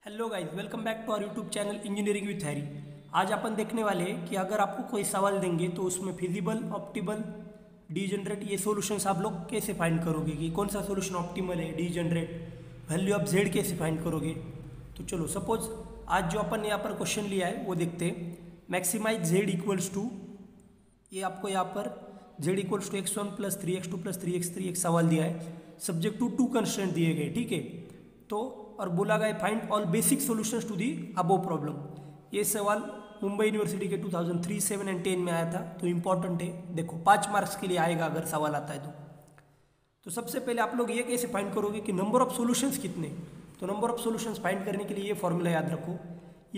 Hello guys, welcome back to our YouTube channel engineering with Harry. आज अपन देखने वाले हैं कि अगर आपको कोई सवाल देंगे तो उसमें फिजिबल, ऑप्टिमल, डीजनरेट ये सॉल्यूशंस आप लोग कैसे फाइंड करोगे कि कौन सा सॉल्यूशन ऑप्टिमल है, डीजनरेट, वैल्यू ऑफ जेड कैसे फाइंड करोगे। तो चलो सपोज आज जो अपन यहाँ पर क्वेश्चन लिया है वो देखते हैं। मैक्सिमाइज जेड इक्वल्स टू, ये आपको यहाँ पर Z equals to x1 plus 3x2 plus 3x3 एक सवाल दिया है, सब्जेक्ट टू टू कंस्ट्रेंट दिए गए, ठीक है। तो और बोला गया find all basic solutions to the above problem. ये सवाल मुंबई यूनिवर्सिटी के 2003, 7 एंड 10 में आया था, तो इम्पॉर्टेंट है। देखो 5 मार्क्स के लिए आएगा अगर सवाल आता है तो सबसे पहले आप लोग ये कैसे फाइंड करोगे कि नंबर ऑफ सॉल्यूशंस कितने। तो नंबर ऑफ सॉल्यूशंस फाइंड करने के लिए ये फॉर्मूला याद रखो,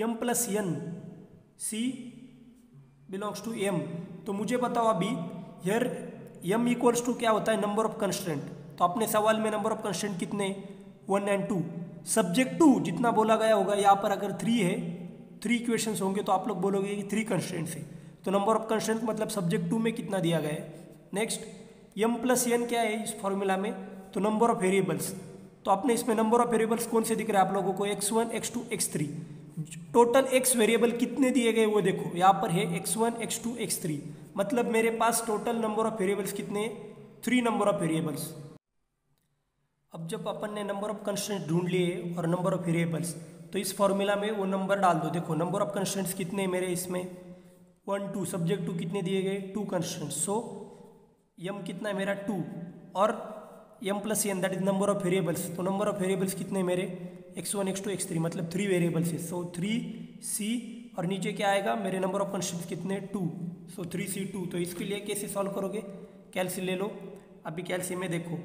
m plus n c belongs to m। तो मुझे बताओ अभी हियर m इक्वल्स टू क्या होता है, नंबर ऑफ कंस्ट्रेंट। तो अपने सवाल में नंबर ऑफ कंस्ट्रेंट कितने, 1 एंड 2। सब्जेक्ट 2 जितना बोला गया होगा, यहाँ पर अगर 3 है, 3 इक्वेशंस होंगे तो आप लोग बोलोगे कि 3 कंस्ट्रेंट्स है। तो नंबर ऑफ कंस्ट्रेंट मतलब सब्जेक्ट 2 में कितना दिया गया है। नेक्स्ट m प्लस n क्या है इस फॉर्मूला में, तो नंबर ऑफ वेरिएबल्स। तो आपने इसमें नंबर ऑफ वेरिएबल्स कौन से दिख रहा है आप लोगों को, x1, x2, x3। Total x variable कितने दिए गए वो देखो, यहाँ पर है x1, x2, x3, मतलब मेरे पास टोटल नंबर ऑफ वेरिएबल्स कितने, 3 नंबर ऑफ वेरिएबल्स। अब जब अपन ने नंबर ऑफ कंस्ट्रेंट्स ढूंढ लिए और नंबर ऑफ वेरिएबल्स, तो इस फॉर्मूला में वो नंबर डाल दो। देखो नंबर ऑफ कंस्ट्रेंट्स कितने मेरे इसमें 1, 2, सब्जेक्ट 2 कितने दिए गए, 2 कंस्ट्रेंट्स। सो m कितना है मेरा 2 और m plus n that is number of variables. तो नंबर ऑफ वेरिएबल्स कितने मेरे x1, x2, x3, मतलब 3 वेरिएबल्स है। सो 3c और नीचे क्या आएगा मेरे नंबर ऑफ कंस्ट्रेंट्स कितने 2। सो 3c2। तो इसके लिए कैसे सॉल्व करोगे, कैल्सी ले लो। अभी कैल्सी में देखो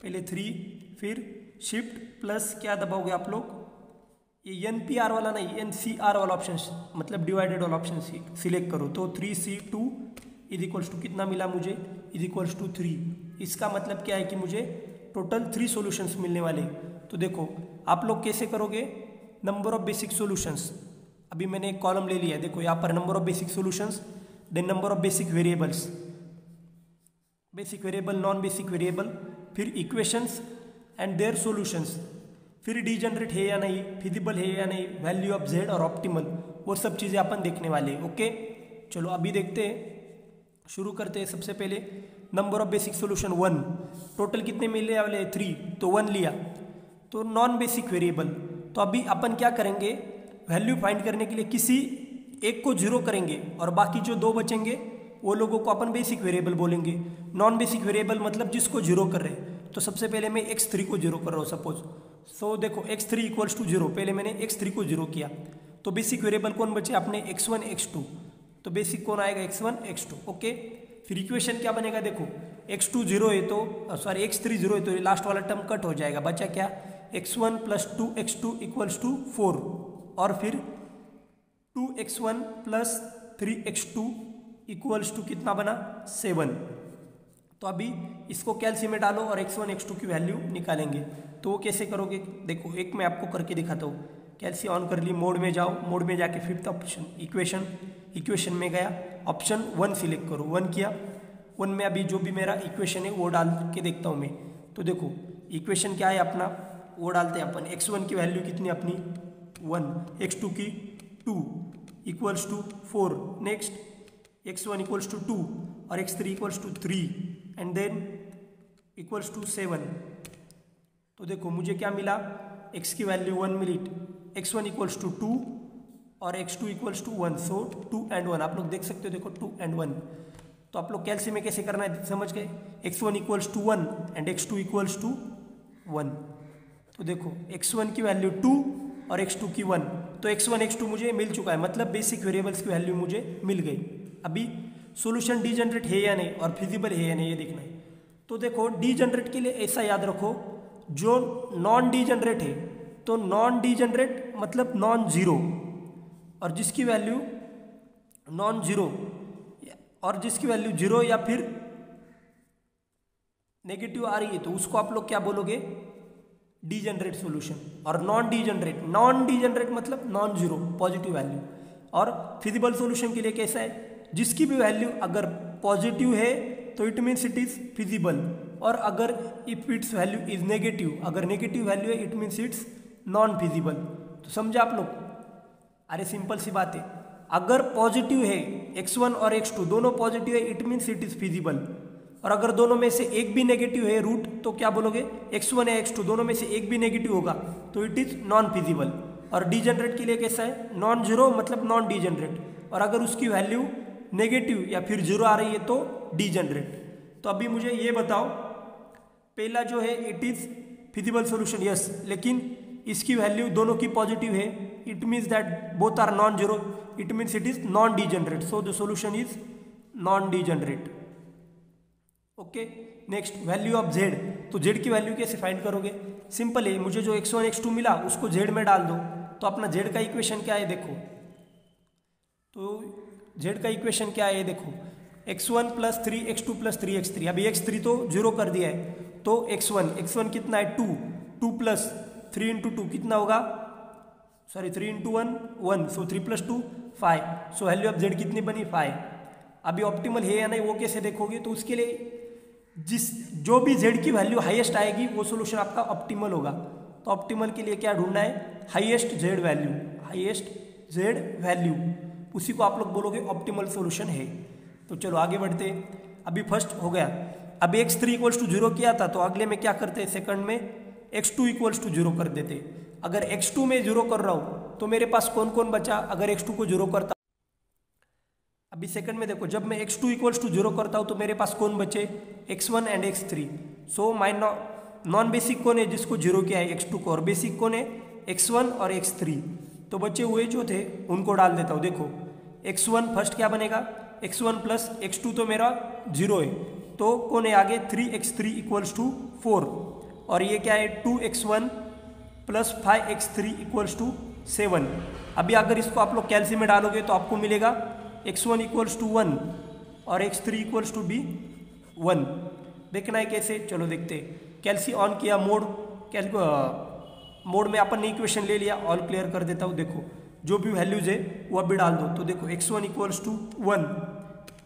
पहले 3, फिर शिफ्ट प्लस क्या दबाओगे आप लोग, ये NPR वाला नहीं, NCR वाला ऑप्शन, मतलब डिवाइडेड वाला ऑप्शन सिलेक्ट करो। तो 3c2 इज इक्वल्स टू कितना मिला मुझे, इज इक्वल्स टू 3। इसका मतलब क्या है कि मुझे टोटल 3 सॉल्यूशंस मिलने वाले। तो देखो आप लोग कैसे करोगे, नंबर ऑफ बेसिक सॉल्यूशंस। अभी मैंने एक कॉलम ले लिया, देखो यहाँ पर number of basic solutions, then number of basic variables, basic variable, non basic variable, फिर इक्वेशंस एंड देयर सॉल्यूशंस, फिर डीजनरेट है या नहीं, फिजिबल है या नहीं, वैल्यू ऑफ जेड और ऑप्टिमल, वो सब चीज़ें अपन देखने वाले हैं। ओके चलो अभी देखते हैं, शुरू करते हैं। सबसे पहले number of basic solution 1, total कितने मिलने वाले 3, तो 1 लिया। तो नॉन बेसिक वेरिएबल, तो अभी अपन क्या करेंगे, वैल्यू फाइंड करने के लिए किसी एक को 0 करेंगे और बाकी जो 2 बचेंगे वो लोगों को अपन बेसिक वेरिएबल बोलेंगे। नॉन बेसिक वेरिएबल मतलब जिसको 0 कर रहे हैं। तो सबसे पहले मैं x3 को 0 कर रहा हूँ सपोज। सो देखो x3 इक्वल्स टू 0, पहले मैंने x3 को 0 किया। तो बेसिक वेरिएबल कौन बचे अपने, x1, x2। तो बेसिक कौन आएगा, x1, x2। ओके फिर इक्वेशन क्या बनेगा, देखो x2 0 है तो सॉरी x3 0 है तो ये लास्ट वाला टर्म कट हो जाएगा, बचा क्या, x1 plus 2x2 equals to 4, और फिर 2x1 plus 3x2 equals to कितना बना 7। तो अभी इसको कैल्सी में डालो और x1, x2 की वैल्यू निकालेंगे। तो वो कैसे करोगे, देखो एक मैं आपको करके दिखाता हूँ। कैल्सी ऑन कर ली, मोड में जाओ, मोड में जाके 5th ऑप्शन इक्वेशन में गया, ऑप्शन 1 सिलेक्ट करो। 1 किया, 1 में अभी जो भी मेरा इक्वेशन है वो डाल के देखता हूँ मैं। तो देखो इक्वेशन क्या है अपना, वो डालते हैं अपन। x1 की वैल्यू कितनी अपनी 1, x2 की 2 equals to 4, next x1 equals to 2 और x3 equals to 3 and then equals to 7। तो देखो मुझे क्या मिला, x की value 1 milli, x1 equals to 2 और x2 equals to 1। So 2 and 1 आप लोग देख सकते हो, देखो 2 एंड 1। तो आप लोग कैल्सी में कैसे करना है समझ गए, x1 equals to 1 and x2 equals to 1। तो देखो x1 की वैल्यू 2 और x2 की 1, तो x1, x2 मुझे मिल चुका है, मतलब बेसिक वेरिएबल्स की वैल्यू मुझे मिल गई। अभी सॉल्यूशन डीजनरेट है या नहीं और फिजिबल है या नहीं ये देखना है। तो देखो डीजनरेट के लिए ऐसा याद रखो, जो नॉन डीजनरेट है तो नॉन डीजनरेट मतलब नॉन जीरो, और जिसकी वैल्यू नॉन जीरो और जिसकी वैल्यू 0 या फिर नेगेटिव आ रही है तो उसको आप लोग क्या बोलोगे, डीजनरेट सॉल्यूशन। और नॉन डीजनरेट मतलब नॉन जीरो, पॉजिटिव वैल्यू। और फिजिबल सॉल्यूशन के लिए कैसा है, जिसकी भी वैल्यू अगर पॉजिटिव है तो it means it is feasible, और अगर if it's value is negative, अगर नेगेटिव वैल्यू है it means it's non feasible. तो समझे आप लोग? अरे सिंपल सी बात है, अगर पॉजिटिव है x1 और x2 दोनों पॉजिटिव है, it means it is feasible. और अगर दोनों में से एक भी नेगेटिव है रूट, तो क्या बोलोगे? x1 या x2 दोनों में से एक भी नेगेटिव होगा तो इट इज नॉन फिजिबल। और डीजनरेट के लिए कैसा है? नॉन जीरो मतलब नॉन डीजनरेट, और अगर उसकी वैल्यू नेगेटिव या फिर जीरो आ रही है तो डीजनरेट। तो अभी मुझे ये बताओ, पहला जो है it is feasible solution, yes, लेकिन इसकी वैल्यू दोनों की पॉजिटिव है, it means that both are non zero, it means it is non degenerate, so the solution is non degenerate. Okay, next value of z। तो z की value कैसे find करोगे? Simple है, मुझे जो x1 x2 मिला उसको z में डाल दो, तो अपना z का इक्वेशन क्या है देखो। तो z का इक्वेशन क्या है देखो, x1 plus 3x2 plus 3x3। अभी x3 तो जीरो कर दिया है, तो x1 कितना है? 2 प्लस 3 इंटू 2 कितना होगा? Sorry 3 into 1 1, so 3 plus 2 5। So value of z कितनी बनी? 5। अभी ऑप्टिमल है या नहीं वो कैसे देखोगे? तो उसके लिए जो भी z की वैल्यू हाईएस्ट आएगी वो सोल्यूशन आपका ऑप्टिमल होगा। तो ऑप्टिमल के लिए क्या ढूंढना है? Highest z value, highest z value, उसी को आप लोग बोलोगे ऑप्टिमल सोल्यूशन है। तो चलो आगे बढ़ते। अभी फर्स्ट हो गया, अभी x3 इक्वल्स टू जीरो किया था, तो अगले में क्या करते हैं? सेकंड में x2 इक्वल्स टू जीरो कर देते। अगर x2 में जीरो कर रहा हूँ तो मेरे पास कौन कौन बचा? अगर x2 को जीरो करता, अभी सेकंड में देखो, जब मैं x2 इक्वल्स टू जीरो करता हूँ तो मेरे पास कौन बचे? x1 and x3। So my non basic कौन है जिसको जीरो किया है? x2 को। और बेसिक कौन है? x1 और x3। तो बचे हुए जो थे उनको डाल देता हूँ। देखो x1 फर्स्ट क्या बनेगा? x1 प्लस x2 तो मेरा जीरो है, तो कौन है आगे? 3x3 equals to 4। और ये क्या है? 2x1 plus 5x3 equals to 7। अभी अगर इसको आप लोग कैल्सी में डालोगे तो आपको मिलेगा x1 इक्वल्स टू 1 और x3 इक्वल्स टू भी 1। देखना है कैसे, चलो देखते। कैल्सी ऑन किया, मोड में अपन ने इक्वेशन ले लिया, ऑल क्लियर कर देता हूँ। देखो जो भी वैल्यूज है वो अभी डाल दो। तो देखो x1 equals to 1,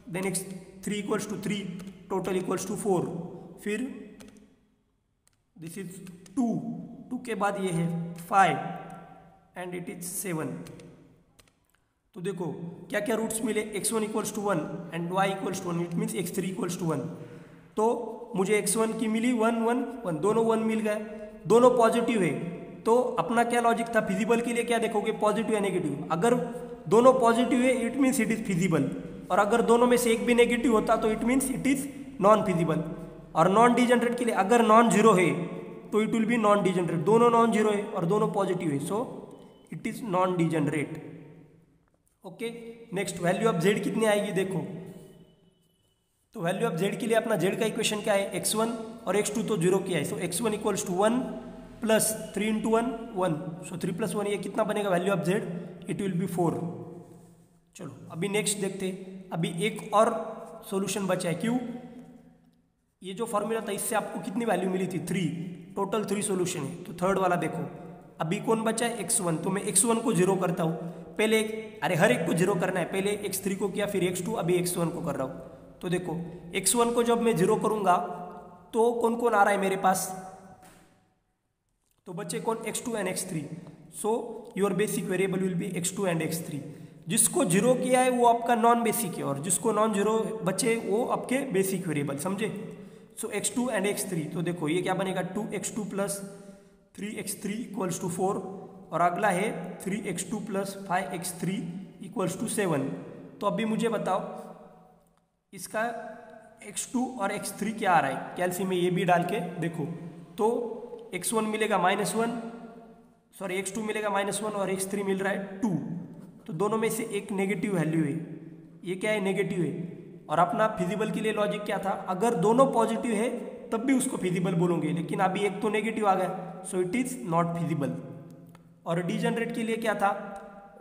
then x3 equals to 3, total equals to 4, फिर दिस इज 2 के बाद ये है 5 एंड इट इज 7। तो देखो क्या क्या रूट्स मिले? x1 equals to 1 and y equals to 1, it means x3 equals to 1। तो मुझे x1 की मिली 1 1 1, दोनों 1 मिल गए, दोनों पॉजिटिव है। तो अपना क्या लॉजिक था? फिजिबल के लिए क्या देखोगे? पॉजिटिव या नेगेटिव। अगर दोनों पॉजिटिव है it means it is feasible, और अगर दोनों में से एक भी नेगेटिव होता तो it means it is non feasible. और नॉन डीजनरेट के लिए अगर नॉन जीरो है तो it will B non degenerate. दोनों नॉन जीरो है और दोनों पॉजिटिव है, so it is non degenerate. Okay, next value of z कितनी आएगी देखो। तो वैल्यू ऑफ z के लिए अपना z का इक्वेशन क्या है? x1 और x2 तो जीरो किया है, so x1 equals to 1 plus 3 into 1 1, so 3 plus 1, ये कितना बनेगा value of z? It will be 4। चलो अभी नेक्स्ट देखते। अभी एक और सॉल्यूशन बचा है, क्यों? ये जो फॉर्मूला था इससे आपको कितनी वैल्यू मिली थी? 3, टोटल 3 सॉल्यूशन है। तो थर्ड वाला देखो, अभी कौन बचा है? x1। तो मैं x1 को जीरो करता हूँ पहले, अरे हर एक को जीरो करना है, पहले x3 को किया, फिर x2, अभी x1 को कर रहा हूँ। तो देखो x1 को जब मैं जीरो करूंगा तो कौन कौन आ रहा है मेरे पास? तो बच्चे कौन? x2 and x3। So your basic variable will be x2 and x3। जिसको जीरो किया है वो आपका नॉन बेसिक है, और जिसको नॉन जीरो बचे वो आपके बेसिक वेरिएबल, समझे? सो x2 एंड x3। तो देखो ये क्या बनेगा? 2x2 plus 3x3 equals to 4, और अगला है 3x2 plus 5x3 equals to 7। तो अभी मुझे बताओ इसका x2 और x3 क्या आ रहा है? कैल्सी में ये भी डाल के देखो। तो x1 मिलेगा -1, सॉरी x2 मिलेगा -1 और x3 मिल रहा है 2। तो दोनों में से एक नेगेटिव वैल्यू है, ये क्या है? नेगेटिव है। और अपना फिजिबल के लिए लॉजिक क्या था? अगर दोनों पॉजिटिव है तब भी उसको फिजिबल बोलोगे, लेकिन अभी एक तो नेगेटिव आ गया, so it is not feasible. और डीजनरेट के लिए क्या था?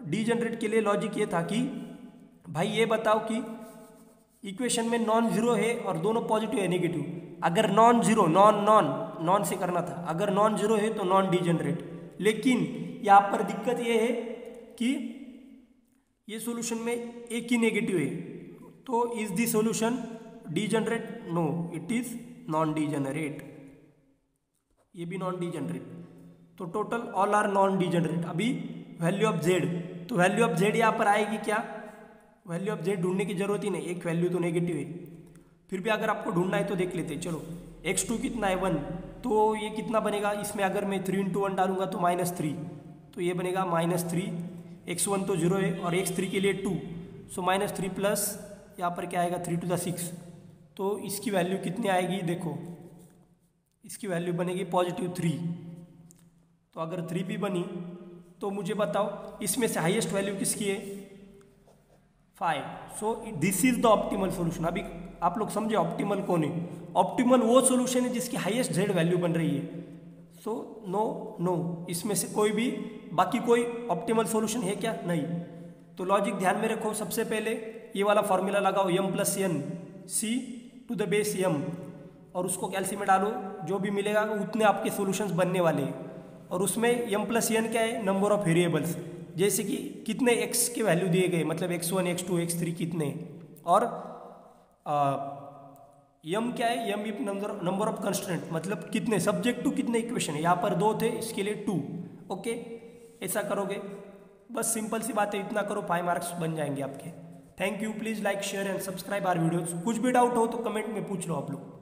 डीजनरेट के लिए लॉजिक ये था कि भाई ये बताओ कि इक्वेशन में नॉन जीरो है और दोनों पॉजिटिव है नेगेटिव। अगर नॉन जीरो, नॉन से करना था, अगर नॉन जीरो है तो नॉन डीजनरेट। लेकिन यहाँ पर दिक्कत ये है कि ये सॉल्यूशन में एक ही नेगेटिव है, तो is the solution degenerate? No, it is non degenerate. ये भी नॉन डीजनरेट, तो total all are non degenerate. अभी वैल्यू ऑफ जेड, तो वैल्यू ऑफ जेड यहाँ पर आएगी क्या, वैल्यू ऑफ जेड ढूंढने की जरूरत ही नहीं, एक वैल्यू तो नेगेटिव है। फिर भी अगर आपको ढूंढना है तो देख लेते हैं। चलो x2 कितना है 1, तो ये कितना बनेगा, इसमें अगर मैं 3 × 1 डालूंगा तो -3, तो ये बनेगा -3, x1 तो 0 है और x3 के लिए 2, सो -3 प्लस यहाँ पर क्या आएगा 3 to the 6, तो इसकी वैल्यू कितनी आएगी, देखो इसकी वैल्यू बनेगी +3। तो अगर 3 भी बनी तो मुझे बताओ इसमें से हाईएस्ट वैल्यू किसकी है, 5। So this is the optimal solution. अभी आप लोग समझे ऑप्टिमल कौन है, ऑप्टिमल वो सॉल्यूशन है जिसकी हाईएस्ट जेड वैल्यू बन रही है। सो नो, इसमें से कोई भी, बाकी कोई ऑप्टिमल सॉल्यूशन है क्या, नहीं। तो लॉजिक ध्यान में रखो, सबसे पहले ये वाला फॉर्मूला लगाओ m + n c⁻m और उसको कैल्सी में डालो, जो भी मिलेगा उतने आपके सॉल्यूशंस बनने वाले हैं। और उसमें m + n क्या है, नंबर ऑफ वेरिएबल्स, जैसे कि कितने x के वैल्यू दिए गए, मतलब x1 x2 x3 कितने, और m क्या है, m if number of constraint, मतलब कितने सब्जेक्ट टू कितने इक्वेशन है, यहाँ पर 2 थे, इसके लिए 2। ओके, ऐसा करोगे, बस सिंपल सी बात है, इतना करो 5 मार्क्स बन जाएंगे आपके। Thank you, please like share and subscribe our videos. कुछ भी डाउट हो तो कमेंट में पूछ लो आप लोग।